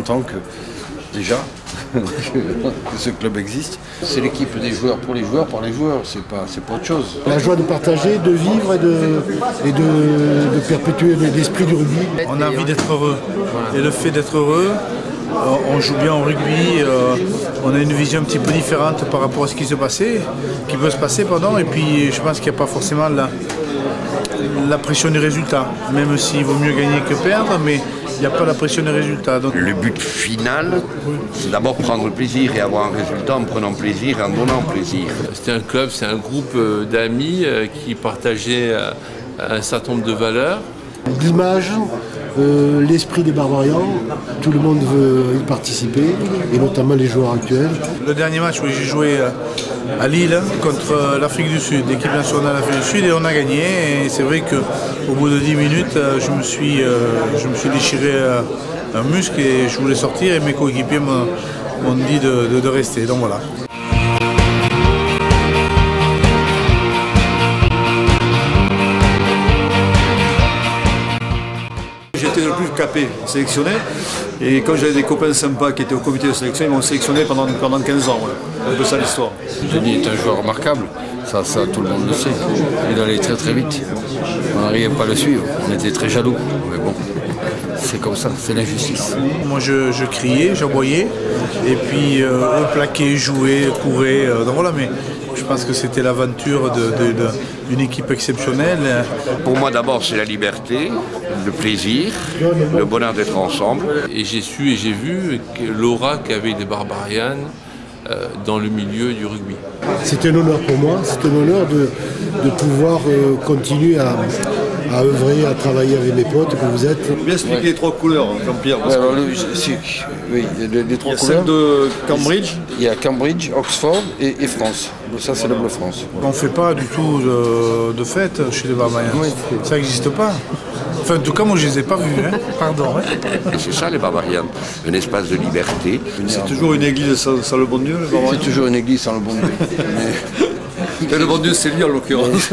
content que déjà que ce club existe. C'est l'équipe des joueurs pour les joueurs, par les joueurs, c'est pas autre chose. La joie de partager, de vivre et de perpétuer l'esprit du rugby. On a envie d'être heureux. Et le fait d'être heureux, on joue bien au rugby, on a une vision un petit peu différente par rapport à ce qui peut se passer, et puis je pense qu'il n'y a pas forcément la pression du résultat, même s'il vaut mieux gagner que perdre, mais il n'y a pas la pression du résultat. Donc... Le but final, c'est d'abord prendre plaisir et avoir un résultat en prenant plaisir et en donnant plaisir. C'était un club, c'est un groupe d'amis qui partageaient un certain nombre de valeurs. L'image, l'esprit des Barbarians, tout le monde veut y participer, et notamment les joueurs actuels. Le dernier match, oui, j'ai joué à Lille contre l'Afrique du Sud, l'équipe nationale d'Afrique du Sud, et on a gagné. Et c'est vrai qu'au bout de 10 minutes, je me suis déchiré un muscle et je voulais sortir, et mes coéquipiers m'ont dit de rester. Donc voilà. J'étais le plus capé, sélectionné, et quand j'avais des copains sympas qui étaient au comité de sélection, ils m'ont sélectionné pendant 15 ans. Voilà. C'est un peu ça l'histoire. Denis est un joueur remarquable, ça tout le monde le sait. Il allait très très vite. On n'arrivait pas à le suivre, on était très jaloux. Mais bon, c'est comme ça, c'est l'injustice. Moi je criais, j'aboyais, et puis eux plaquaient, jouaient, couraient, donc voilà, mais je pense que c'était l'aventure d'une équipe exceptionnelle. Pour moi d'abord c'est la liberté, le plaisir, le bonheur d'être ensemble. Et j'ai su et j'ai vu l'aura qu'avaient les Barbarians dans le milieu du rugby. C'est un honneur pour moi, c'est un honneur de pouvoir continuer à œuvrer, à travailler avec mes potes que vous êtes. Bien expliquer les trois couleurs, Jean-Pierre. Oui, les trois couleurs. Il y a celle de Cambridge. Il y a Cambridge, Oxford et France. Ça, c'est le bleu France. On ne fait pas du tout de fête chez les Barbarians. Oui. Ça n'existe pas. Enfin, en tout cas, moi, je ne les ai pas vus. Hein. Pardon. Hein. Et c'est ça les Barbarians, un espace de liberté. C'est toujours une église sans le bon Dieu, les Barbarians. C'est toujours une église sans le bon Dieu. Mais le bon Dieu, c'est lui en l'occurrence.